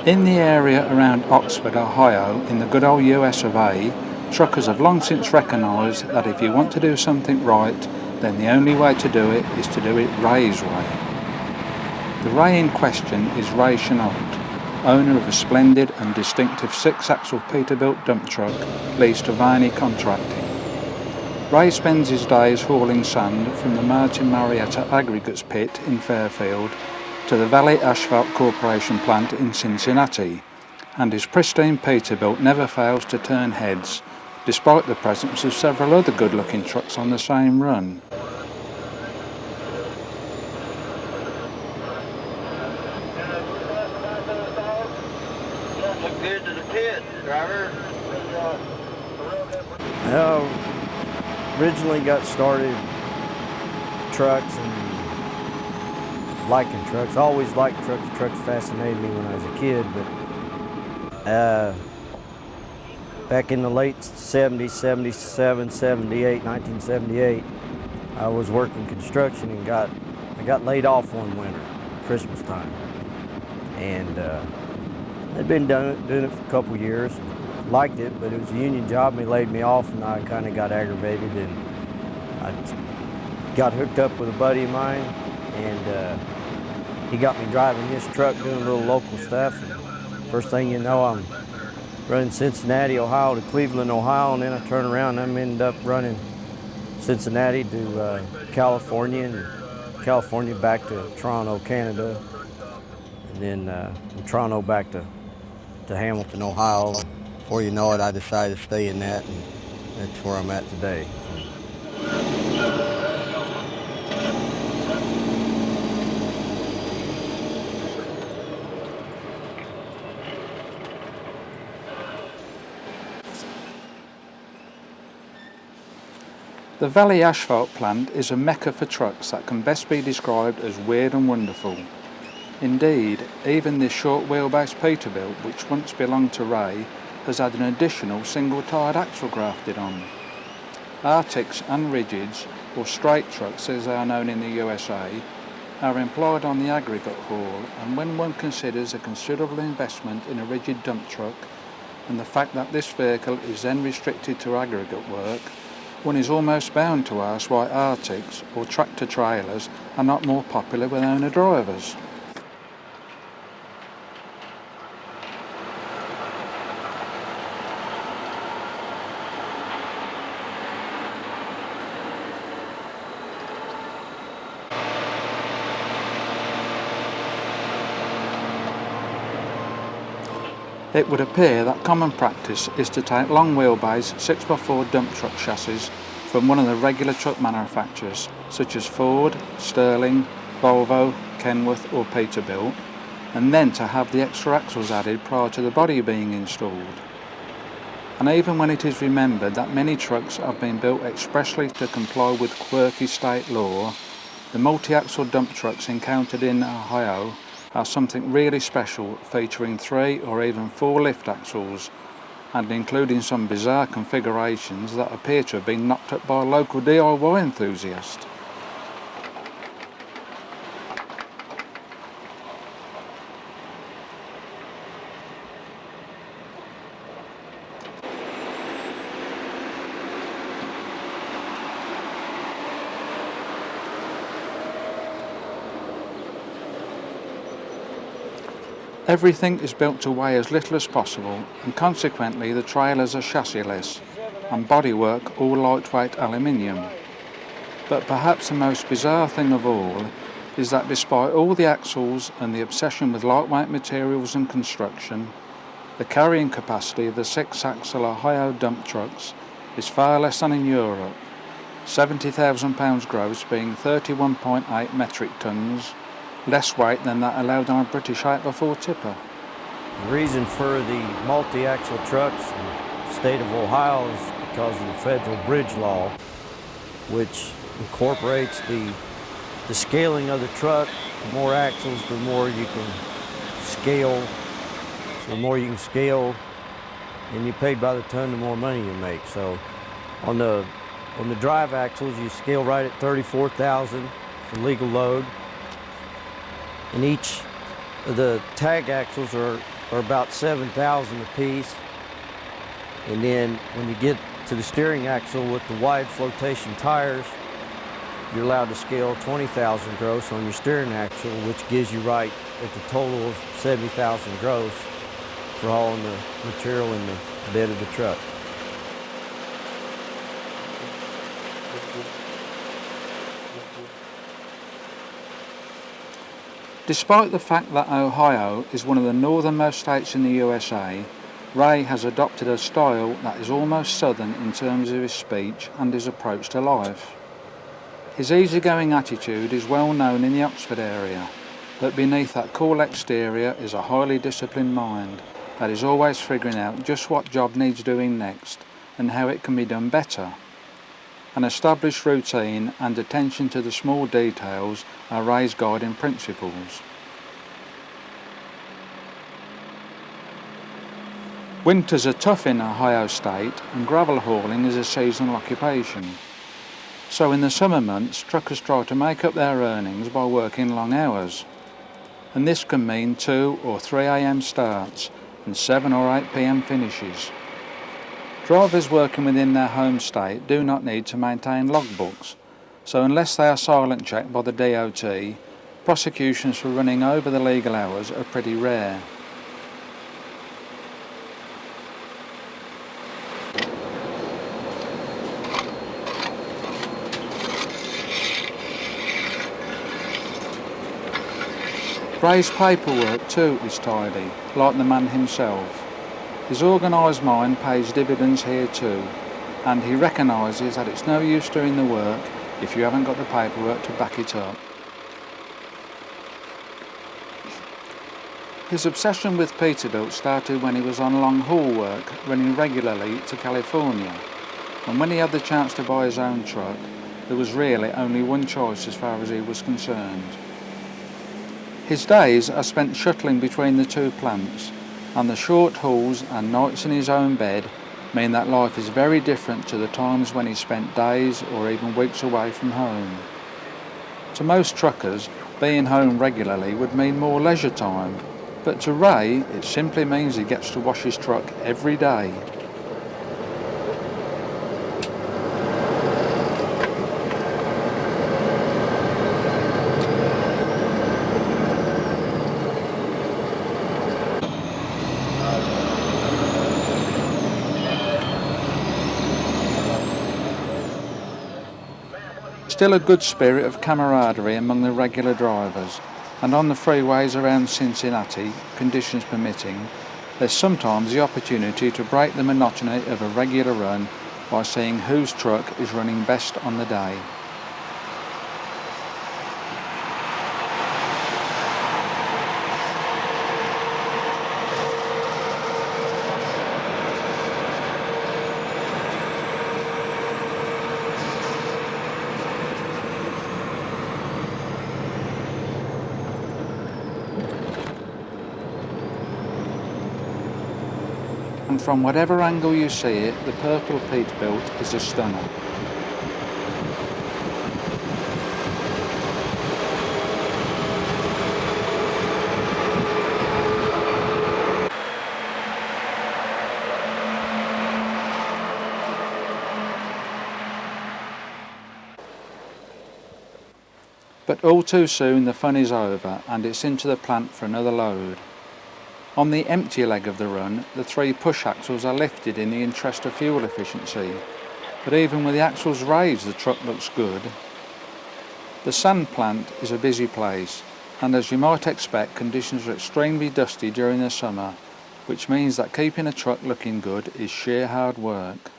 In the area around Oxford, Ohio, in the good old US of A, truckers have long since recognised that if you want to do something right, then the only way to do it is to do it Ray's way. The Ray in question is Ray Chenault, owner of a splendid and distinctive 6-axle Peterbilt dump truck leased to Viney Contracting. Ray spends his days hauling sand from the Martin Marietta aggregates pit in Fairfield to the Valley Asphalt Corporation plant in Cincinnati, and his pristine Peterbilt never fails to turn heads, despite the presence of several other good-looking trucks on the same run. Look good to the pit, driver. Originally got started trucks and liking trucks. I always liked trucks. Trucks fascinated me when I was a kid, but back in the late 70s, 77, 78, 1978, I was working construction and I got laid off one winter, Christmas time. And I'd been doing it for a couple years, liked it, but it was a union job and they laid me off, and I kind of got aggravated, and I got hooked up with a buddy of mine, and he got me driving his truck, doing a little local stuff. And first thing you know, I'm running Cincinnati, Ohio to Cleveland, Ohio, and then I turn around and I ended up running Cincinnati to California, and California back to Toronto, Canada, and then from Toronto back to Hamilton, Ohio. Before you know it, I decided to stay in that, and that's where I'm at today. The Valley Asphalt plant is a mecca for trucks that can best be described as weird and wonderful. Indeed, even this short wheelbase Peterbilt, which once belonged to Ray, has had an additional single-tired axle grafted on. Arctics and rigids, or straight trucks as they are known in the USA, are employed on the aggregate haul, and when one considers a considerable investment in a rigid dump truck and the fact that this vehicle is then restricted to aggregate work, one is almost bound to ask why Arctics or tractor trailers are not more popular with owner drivers. It would appear that common practice is to take long wheelbase 6x4 dump truck chassis from one of the regular truck manufacturers such as Ford, Sterling, Volvo, Kenworth or Peterbilt, and then to have the extra axles added prior to the body being installed. And even when it is remembered that many trucks have been built expressly to comply with quirky state law, the multi-axle dump trucks encountered in Ohio are something really special, featuring 3 or even 4 lift axles and including some bizarre configurations that appear to have been knocked up by a local DIY enthusiast. Everything is built to weigh as little as possible, and consequently the trailers are chassis-less and bodywork all lightweight aluminium. But perhaps the most bizarre thing of all is that despite all the axles and the obsession with lightweight materials and construction, the carrying capacity of the 6-axle Ohio dump trucks is far less than in Europe, 70,000 pounds gross being 31.8 metric tons, less weight than that allowed on a British 8x4 tipper. The reason for the multi-axle trucks in the state of Ohio is because of the federal bridge law, which incorporates the scaling of the truck. The more axles, the more you can scale. So the more you can scale and you pay by the ton, the more money you make. So on the drive axles, you scale right at 34,000 for legal load. And each of the tag axles are are about 7,000 a piece. And then when you get to the steering axle with the wide flotation tires, you're allowed to scale 20,000 gross on your steering axle, which gives you right at the total of 70,000 gross for hauling the material in the bed of the truck. Despite the fact that Ohio is one of the northernmost states in the USA, Ray has adopted a style that is almost southern in terms of his speech and his approach to life. His easygoing attitude is well known in the Oxford area, but beneath that cool exterior is a highly disciplined mind that is always figuring out just what job needs doing next and how it can be done better. An established routine and attention to the small details are Ray's guiding principles. Winters are tough in Ohio State and gravel hauling is a seasonal occupation. So in the summer months, truckers try to make up their earnings by working long hours. And this can mean 2 or 3 a.m. starts and 7 or 8 p.m. finishes. Drivers working within their home state do not need to maintain logbooks, so unless they are silent checked by the DOT, prosecutions for running over the legal hours are pretty rare. Ray's paperwork too is tidy, like the man himself. His organised mind pays dividends here too, and he recognises that it's no use doing the work if you haven't got the paperwork to back it up. His obsession with Peterbilt started when he was on long haul work, running regularly to California, and when he had the chance to buy his own truck, there was really only one choice as far as he was concerned. His days are spent shuttling between the two plants, and the short hauls and nights in his own bed mean that life is very different to the times when he spent days or even weeks away from home. To most truckers, being home regularly would mean more leisure time, but to Ray it simply means he gets to wash his truck every day. Still a good spirit of camaraderie among the regular drivers, and on the freeways around Cincinnati, conditions permitting, there's sometimes the opportunity to break the monotony of a regular run by seeing whose truck is running best on the day. And from whatever angle you see it, the purple Peterbilt is a stunner. But all too soon the fun is over and it's into the plant for another load. On the empty leg of the run, the 3 push axles are lifted in the interest of fuel efficiency, but even with the axles raised the truck looks good. The sand plant is a busy place, and as you might expect, conditions are extremely dusty during the summer, which means that keeping a truck looking good is sheer hard work.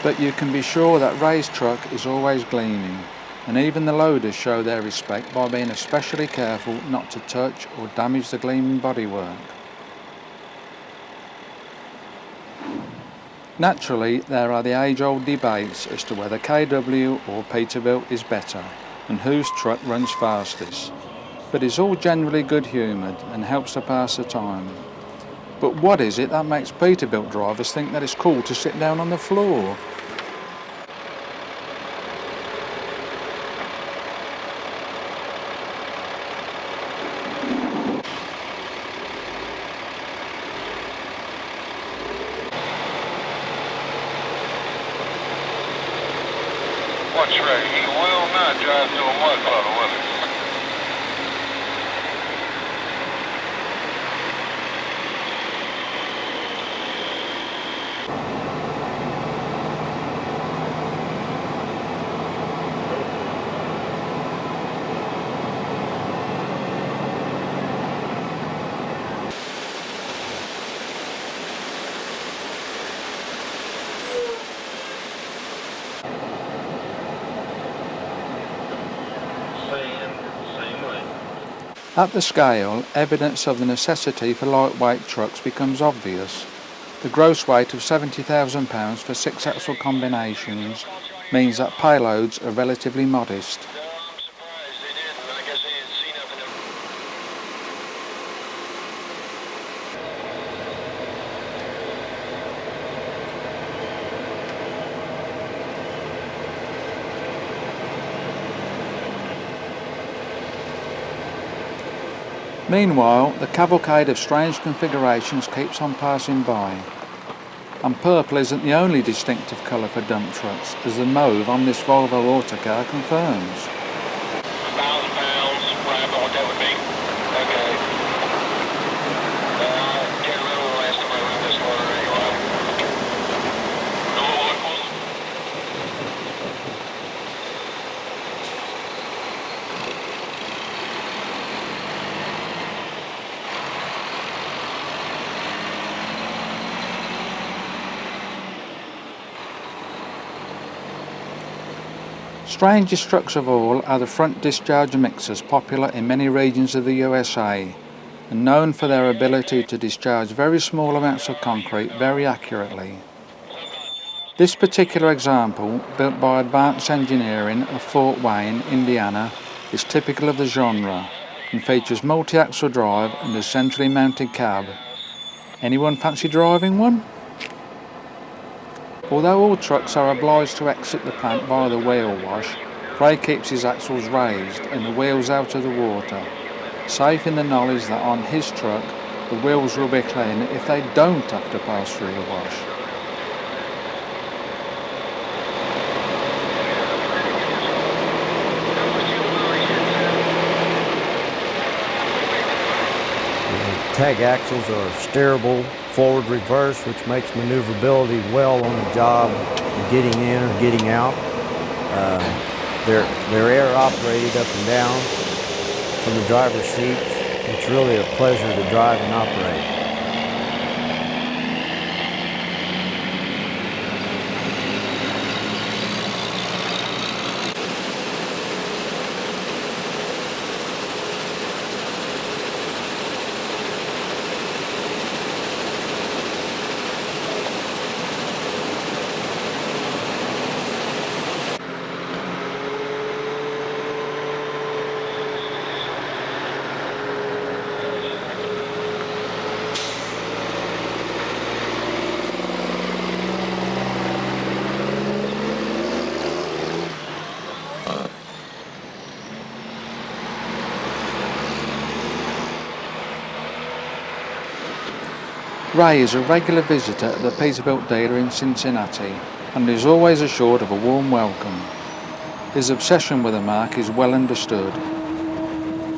But you can be sure that Ray's truck is always gleaming, and even the loaders show their respect by being especially careful not to touch or damage the gleaming bodywork. Naturally, there are the age-old debates as to whether KW or Peterbilt is better and whose truck runs fastest, but it's all generally good-humoured and helps to pass the time. But what is it that makes Peterbilt drivers think that it's cool to sit down on the floor? What's right? He will not drive through a mud puddle, will he? Same way. At the scale, evidence of the necessity for lightweight trucks becomes obvious. The gross weight of £70,000 for 6-axle combinations means that payloads are relatively modest. No, I'm surprised they didn't, but I guess they didn't see nothing. Meanwhile, the cavalcade of strange configurations keeps on passing by. And purple isn't the only distinctive colour for dump trucks, as the mauve on this Volvo autocar confirms. 1,000 pounds, right about what that would be. Okay. 10 little last time I ran this water anyway. No more. Strangest trucks of all are the front discharge mixers, popular in many regions of the USA and known for their ability to discharge very small amounts of concrete very accurately. This particular example, built by Advanced Engineering of Fort Wayne, Indiana, is typical of the genre and features multi-axle drive and a centrally mounted cab. Anyone fancy driving one? Although all trucks are obliged to exit the plant via the wheel wash, Ray keeps his axles raised and the wheels out of the water, safe in the knowledge that on his truck the wheels will be clean if they don't have to pass through the wash. Tag axles are steerable forward reverse, which makes maneuverability well on the job, getting in or getting out. They're air operated up and down from the driver's seat. It's really a pleasure to drive and operate. Ray is a regular visitor at the Peterbilt dealer in Cincinnati and is always assured of a warm welcome. His obsession with the mark is well understood.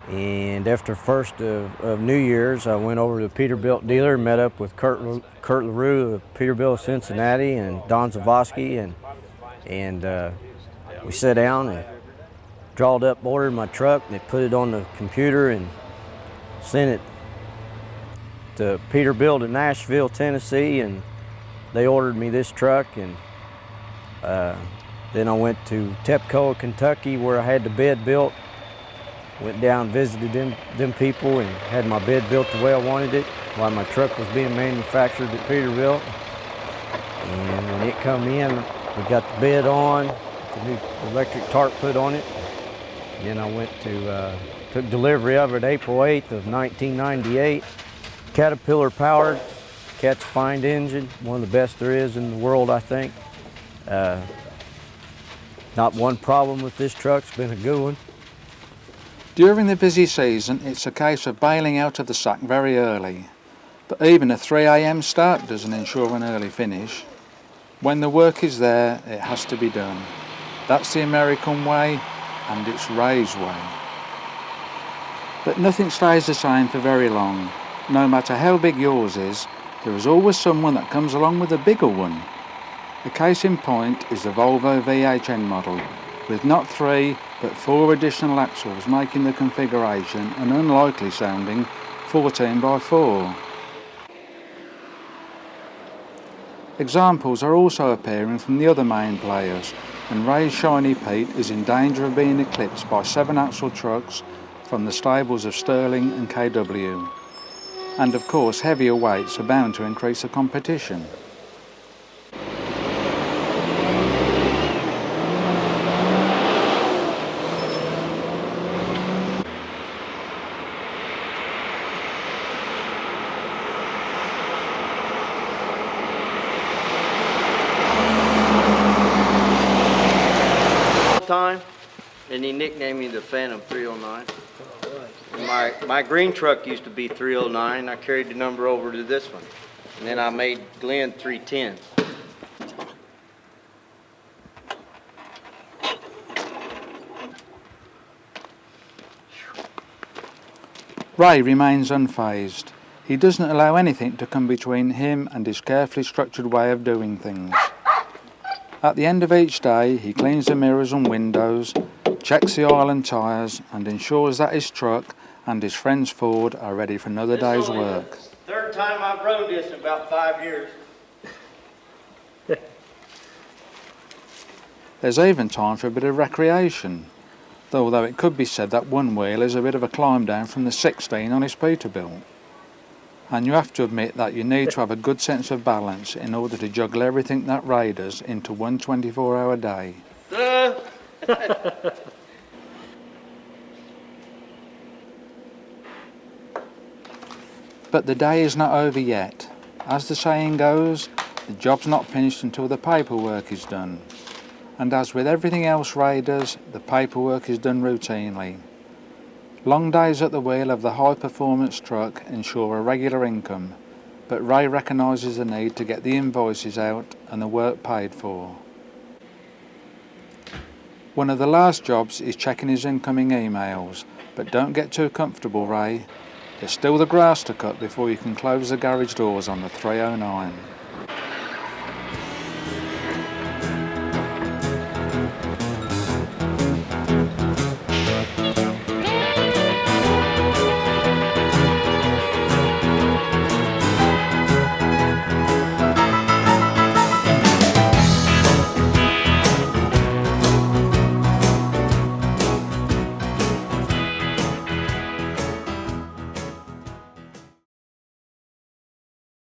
And after first of New Year's, I went over to the Peterbilt dealer, met up with Kurt LaRue of Peterbilt of Cincinnati and Don Zavosky, and we sat down and drawed up, ordered my truck, and they put it on the computer and sent it to Peterbilt in Nashville, Tennessee, and they ordered me this truck, and Then I went to Tepcoa, Kentucky, where I had the bed built. Went down, visited them people, and had my bed built the way I wanted it while my truck was being manufactured at Peterbilt. And when it come in, we got the bed on, the new electric tarp put on it. Then I went to, took delivery of it April 8th of 1998. Caterpillar powered, catch find engine, one of the best there is in the world, I think. Not one problem with this truck, it's been a good one. During the busy season, it's a case of bailing out of the sack very early. But even a 3 AM start doesn't ensure an early finish. When the work is there, it has to be done. That's the American way, and it's Ray's way. But nothing stays the same for very long. No matter how big yours is, there is always someone that comes along with a bigger one. A case in point is the Volvo VHN model, with not 3 but 4 additional axles, making the configuration an unlikely sounding 14x4. Examples are also appearing from the other main players, and Ray's Shiny Pete is in danger of being eclipsed by 7-axle trucks from the stables of Sterling and KW. And of course, heavier weights are bound to increase the competition. Time, and he nicknamed me the Phantom 309. My green truck used to be 309. I carried the number over to this one, and then I made Glenn 310. Ray remains unfazed. He doesn't allow anything to come between him and his carefully structured way of doing things. At the end of each day, he cleans the mirrors and windows, checks the oil and tyres, and ensures that his truck and his friend's Ford are ready for another day's work. Third time I've rode this in about 5 years. There's even time for a bit of recreation, although it could be said that one wheel is a bit of a climb down from the 16 on his Peterbilt. And you have to admit that you need to have a good sense of balance in order to juggle everything that Ray does into one 24-hour day. But the day is not over yet. As the saying goes, the job's not finished until the paperwork is done. And as with everything else Ray does, the paperwork is done routinely. Long days at the wheel of the high-performance truck ensure a regular income, but Ray recognises the need to get the invoices out and the work paid for. One of the last jobs is checking his incoming emails, but don't get too comfortable, Ray. There's still the grass to cut before you can close the garage doors on the 309.